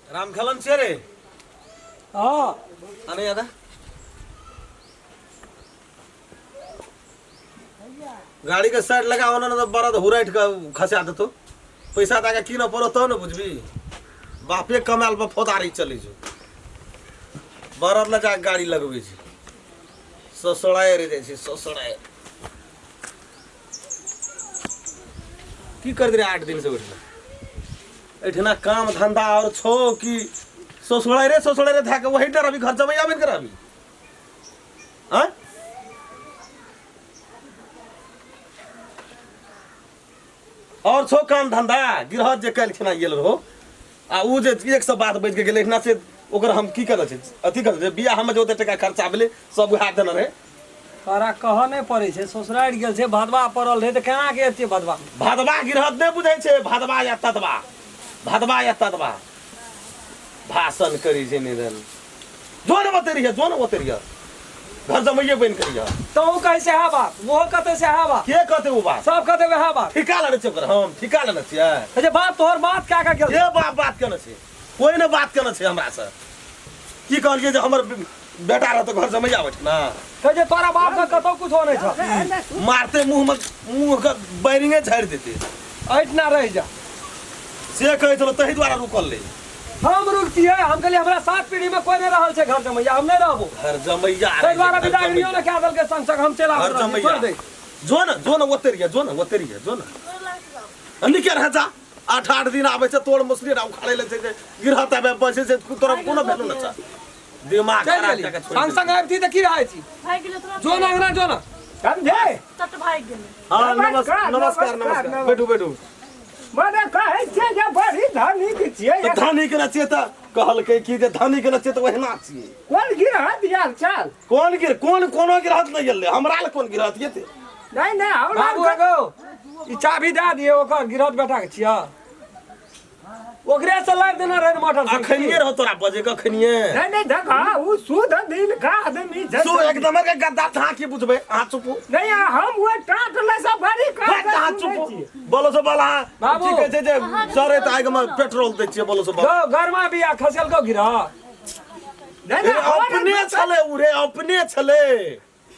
राम खलन से रे हाँ आने यादा गाड़ी के साइड लगा होना तो बड़ा तो हुराइट का खसा दे तो पैसा ताका की न पड़ो तो न बुझबी बापे कमाल पर फोदारी चली जो बरद ला जा गाड़ी लगबे छी ससुराए रे जाइ छी ससुराए की कर दे 8 दिन से बैठना एठना काम धंधा और छो कि ससुराए रे था के वही डर अभी घर जबै आबे कर अभी हां और छो काम धंधा गिरहत जे कल खना गेल रहो आ उ जे 100 बात बज के गेले ना से ओकर हम की करे छै अथी करे बियाह हम जो टका खर्चा भेले सब हाथ देना रे तोरा कह नहीं पड़े छै ससुराल गेल छै भदवा पड़ल रहे त केना के एते भदवा गिरहत नहीं बुझै छै भदवा या तदवा भाषण करी छै निधन जोन बतेरिया घर जमैये बन करिया तो कहे से हा बात वो कहते से हा बात के कहते वो बात सब कहते वह बात ठिका लेने छै हम ठिका लेने छियै जे बात तोहर बात क्या गेल ये बात केना छै कोई ने बात केना छै हमरा से की कहलिए जे हमर बेटा रह तो घर जमैया आबै छै ना कहे जे तोरा बाप का कतो कुछ हो नहीं छ मारते मुंह के बैरिंगे झाड़ देते ऐठ ना रह जा से कहे चलो तही द्वारा रुकल ले हम रुकतिए हम कहलिए हमरा 7 पीढ़ी में कोई नहीं रहल छै घर जमैया हम नहीं रहबो घर जमैया तै द्वारा विदाईयो ने क्या दल के संग हम चला घर जमैया जो न ओतेरिया अन्नी के रह जा 8 दिन आबै छै तोड़ मुसरी ना उखाड़े ले छै गिरहत आबे बसे छै तोरा कोनो भेलु न छ दिमाग खराब के छोड़ संग आबती त की रहै छी भाई गेले तोरा जो ना समझे तट भाई गेले हां नमस्कार बैठू मने कहे छै जे बड़ी धनिक छियै तो धनिक न छियै त कहल के की जे धनिक न छियै त ओहिना छियै कोन गिरहत यार चल कोनो गिरहत नहीं गेलै हमरा ल कोन गिरहत येते नहीं हमरा बाबू एगो ई चाबी दे दिए ओकर गिरहत बेटा के छियै ओकरे से लाइव देना रहे मोटर से अखनिए रह तोरा बजे के अखनिए नहीं देखा उ सुध दिन का आदमी छै सो एकदम के गद्दा था की बुझबे आ चुपू नहीं हम वो टाट ले सब बड़ी का आ चुपू बोलो सो बोला बाबू की कहै छै जे सरे त आगे में पेट्रोल दै छियै बोलो सो बोला गरमा बिया खसल को गिरा नहीं अपने छले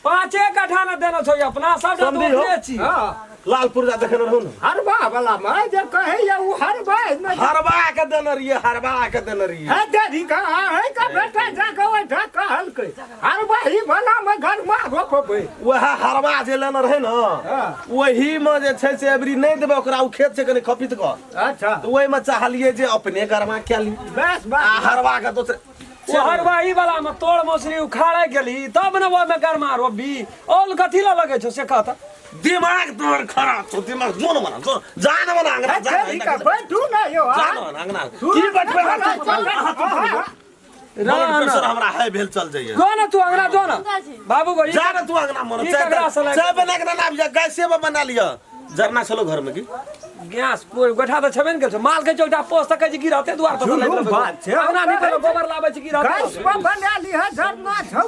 5 कट्ठा न देना छै अपना सब दे छी हां लालपुर जा देखन रहू न हरबा वाला मैं जे कहे या उ हरबा के देन रहिए है देरी का है का बेटा जा के ओठा कहल के हरबा ही वाला में घर में रोकबे वह हरबा जे लेन रहे न वही में जे छै से एबरी नहीं देबे ओकरा उ खेत से कनी खपित क अच्छा तो ओइ में चाहलिए जे अपने गरमा के ली बस आ हरबा के दोसर वो हरबाही वाला में तोड़ मछली उखाड़े गेली तब न वो में गरमा रोबी ओल कथी ला लगे छ से कहता दिमाग तोर खराब छ दिमाग जोन मना जो जान मना अंगना जा बैठू ना यो जान मना अंगना की बैठबे प्रेशर हमरा है भेल चल जाइए को ना तू अंगना जो ना बाबू को जा ना तू अंगना मन चाय बना के ना जा गैस से बना लिया जरना चलो घर में की गैस गोठा तो छबे न माल के चौटा पोस तक गिरते द्वार पर बात छै अंगना नहीं पर गोबर लाबै छी गिरते गैस पर बना ली है झरना छौ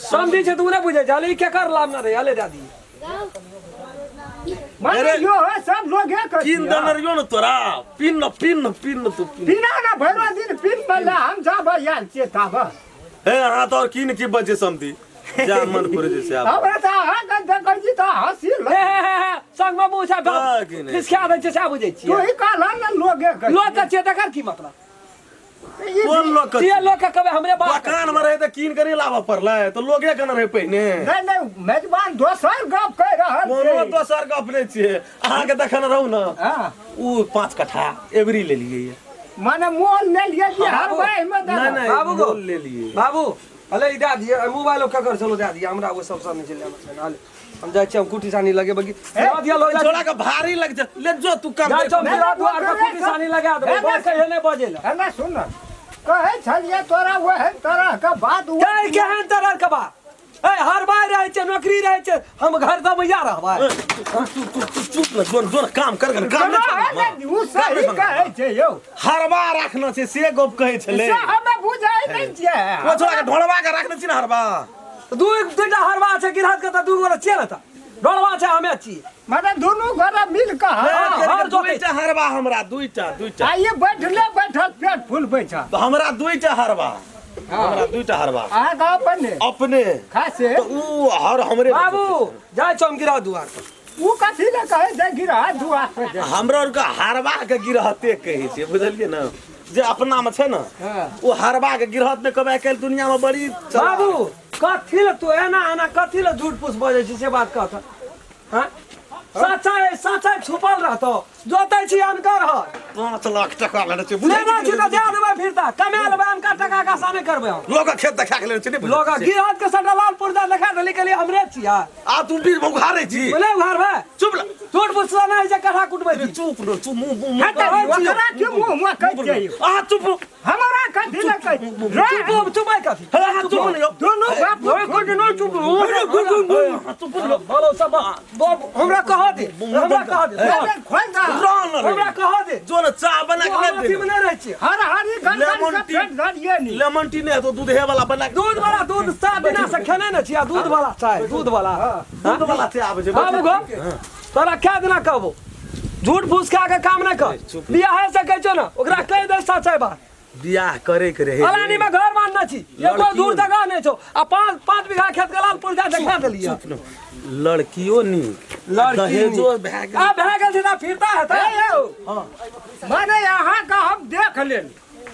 समझी छै तू नहीं बुझे जाली के कर लाभ ना रे हले दादी मारे यो है सब लोग है पिन दनरियो न तोरा पिन तू पिना ना भरो दिन पिन बल्ला हम जाबा यार चेताब हे हां तो किन की बजे समधी जा मन पर जैसे आप हमरा त हां गंदा करजी त हंसी ले संग में मुछा किसका दै छै से बुझै छी तू ही कहला न लोग के चेता कर की मतलब कोन लोग ये लोग के कबे हमरे बात दुकान में रहे त किन करी लावा पड़ला तो लोगे कन रहे पहिने नहीं मेजबान दोसर गप कह रहल कोनो दोसर गप नै छियै अहाँ के देखन रहू न हां उ 5 कट्ठा एवरी ले लिए माने मोल ले लिए कि हर भाई में नहीं बाबू मोल ले लिए बाबू अले इदा दिए मोबाइल का कर चलो दे दिए हमरा वो सब नहीं चले हम जाय छी हम कुटी सानी लगे बगी दिया लो छोड़ा के भारी लग जा ले जो तू काम जा जो मेरा द्वार पर कुटी सानी लगा दो बस कहे नहीं बजेला है ना सुन कहे छलिए तोरा वो है तरह का बात क्या केहन तरह का बात ए हरबाई रहे छे नौकरी रहे छे हम घर द मैया रहबै तू चुप न जोन काम कर काम नहीं उ सही कहै छै यौ हरबा राखना छै से गप कहै छले से हमे बुझाइ नै छियै ओ छोरा के ढोलवा के राखने छी ना हरबा दुईटा हरबा छै गिरहत के त दू गोरा छियै न त ढोलवा छै हमे छी मतलब दोनों घर मिल के हर दुईटा हरबा हमरा दुईटा आइए बैठले बैठल पेट फूलबै छ हमरा दुईटा हरबा हमरा दुईटा हरबा आ गा अपने खासे तो ऊ हर हमरे बाबू जाय छम गिरा दुआर पर उ कथि ले कहै छै गिरा दुआ पे दे हमरा उनका हरबा के गिरहते कहै छै बुझलिए ना जे अपना में छै ना वो हरबा के गिरहत में कमाई कैल दुनिया में बड़ी बाबू कथि ले तू एना कथि ले झूठ फूस बजै छी से बात कहत हां सच्चाई छुपल रहतो जोतै छी अनकर ह 5 लाख टका लेने छै लेना छी त दे देबै फिरता कमा लेबै अनकर टका का साने करबै हम लोग खेत देखा के लेने छै नहीं लोग गिरहत के सटा लालपुर दा देखा देली के लिए हमरे छी आ तू बीर में उघारे छी बोले घर भे चुप ल झूठ फूस नहीं जे कथा कुटबै छी चुप लो चुप मुंह ओकरा के मुंह कहै छै आ चुप हमरा कथि ले कहै चुप कथि हां चुप नहीं दोनों बाप कोइ न चुप चुप बोलो सब हमरा कह दे खोल दा हमरा कह दे जो ना चाय बना के दे बना रहे छी हर हरी लेमन गंगा टी पेट धरिए नी लेमन टी नहीं तो दूध हे वाला बना के दूध वाला दूध सा बिना से खेने न छिया दूध वाला चाय दूध वाला चाय आबे छै बाबू गो तोरा क्या देना कहबो झूठ फूस के आगे काम नहीं कर बियाह है से कहै छो ना ओकरा कह दे सच्चाई बात बियाह करे के रहे अलानी में घर मानना छी एको दूर जगह नहीं छो आ 5 बीघा खेत के लालपुर जा देखा देलिए लड़कियों नी दहेजो भाग आ भए गेल छै फिरता है त माने यहाँ का हम देख लेन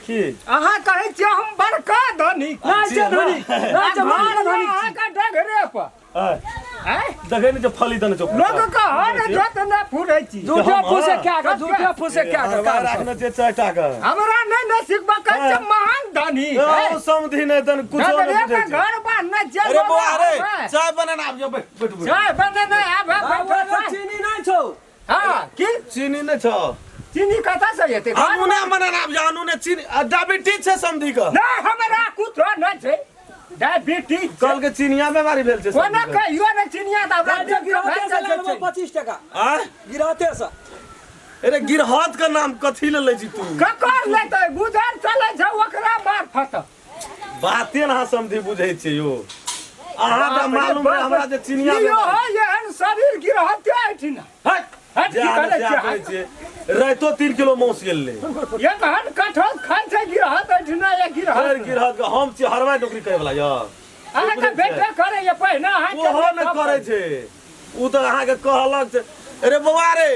की अहाँ कहै छियै हम बड़का धनी नहीं छै धनी नहीं छै मार धनी अहाँ का डगरे पर हैं देखे नहीं जो फली दने जो लोग का हर जोत न फुरै छी झूठे फूसे क्या कर झूठे फूसे क्या कर रखना छै चाटा का हमरा नहीं सिखबा कहै छै महान धनी ओ समझी नहीं दन कुछ डगरे नहीं पे बुझै घर बांधना छै अरे बो अरे चाय बनाना आब जो बैठ चाय बने नहीं आबे चीनी नहीं छो हां की चीनी नहीं छ चीनी कथा से येते हमने बनाना आब जानू ने चीनी डायबिटीज छै समझी का नहीं हमरा कुछ न छै डायबिटीज कल के चीनिया बीमारी भेल छै कोना कहियो न चिनिया दा राज्य गिरहते से ले लेबो 25 टका आ गिरहते से अरे गिरहत का नाम कथी ले छी तू ककर लेतै गुजर चलै छै ओकरा मार्फत बाते ना समझी बुझै छै यो अहाँ त मालूम है हमरा जे चिनिया यो एहन शरीर गिरहते आइठिन हट की करे छै रातो 3 किलो मौस गेल ले ये कहन कठोर खाइ छै गिरहत आइठिन या गिरहत गिरहत का हम छी हरवाई नौकरी करे वाला यो अहाँ के बेटा करे ये पहिने अहाँ के ओहो न करे छै उ त अहाँ के कहलक छै अरे बौआ रे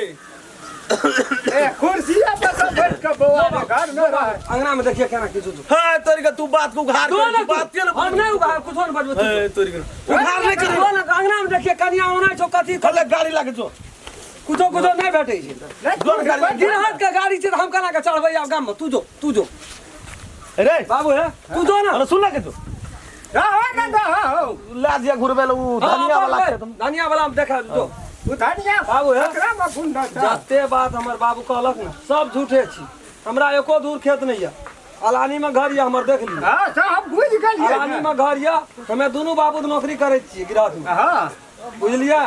ए कुर्सिया पर सब बैठ के बौआ रे घर में रह अंगना में देखिए केना किछु हां तोरी के तू बात को उघार कर बात के हम नहीं उघार कुछो न बजबो ए तोरी के उघार नहीं करे अंगना में देखिए कनिया ओना छो कथी खले गाड़ी लागे जो कुछो नहीं भेटै छै जोन गाड़ी गिरहत के गाड़ी छै हम केना के चढ़बै आब गाम में तू जो अरे बाबू है तू जो ना अरे सुन लगे तो रहो न दहो ला दिया घुरबेल उ धनिया वाला के तुम धनिया वाला में देखा जो उ धनिया बाबू है एकरा में गुंडा छै जते बात हमर बाबू कहलक ना सब झूठे छी हमरा एको दूर खेत नहीं है अलानी में घर या हमर देख ली हां सब बुझ गेलियै अलानी में घर या हमें दोनों बाबू नौकरी करे छी गिरहत में हां बुझलिए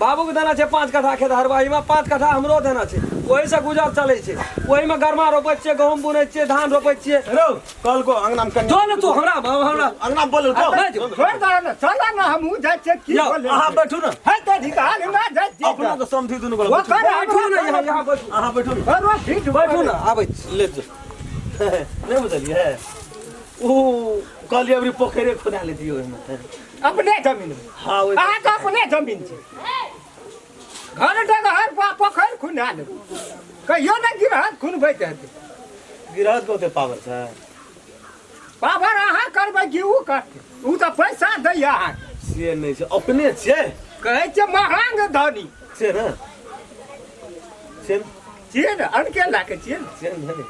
बाबू के देना छै 5 कट्ठा खेत हरवाही में 5 कट्ठा हमरो देना छै ओही से गुजर चले छै ओही में गरमा रोपै छियै गहूम बुनै छियै धान रोपै छियै रो कल को अंगना में जो न तू हमरा अंगना बोल तो छोड़ दे न चल न हम जाय छै की बोले अहाँ बैठू ना है त ढिकाल न जाय छी अपना के समझी दुनु वो गोला कर बैठू ना यहाँ बैठू अहाँ बैठू ना करो ठीक बैठू ना आबै ले जो नहीं बुझलिए ओ कल अबरी पोखरे खुदा ले दियो में अपने जमीन में हां ओइ अहाँ का अपने जमीन छै घर डगर पोखर खुना ले कहियो न गिरहत खुनबै दे गिरहत को ते पावर छै पावर अहाँ करबै कि उ करतै उ त पैसा दै अहाँ से नहीं छै अपने छै कहै छै महंग धनी से ना से छियै न अनके लाके छियै न से नहीं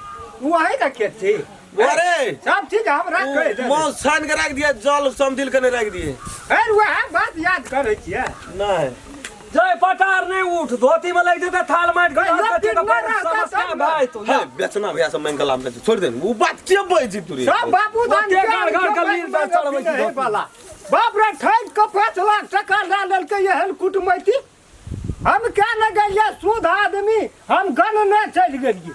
वही न खेत छै अरे सब चीज हमरा कहि दे मौस छान के रख दिए जल समदिल के नहीं रख दिए अरे वह बात याद करै छियै नहीं जय पटार नहीं उठ धोती में लग जेते थाल माट के समस्या भाई तू है बेचना भैया सब मंगला में छोड़ दे वो बात के बोल जी तू रे सब बाबू दान के घर घर कली चढ़बै छी वाला बाप रे ठैक के 5 लाख टका ला लेलकै एहन कुटमैती हम क्या न गेलिए शुद्ध आदमी हम गन न चलि गेलिए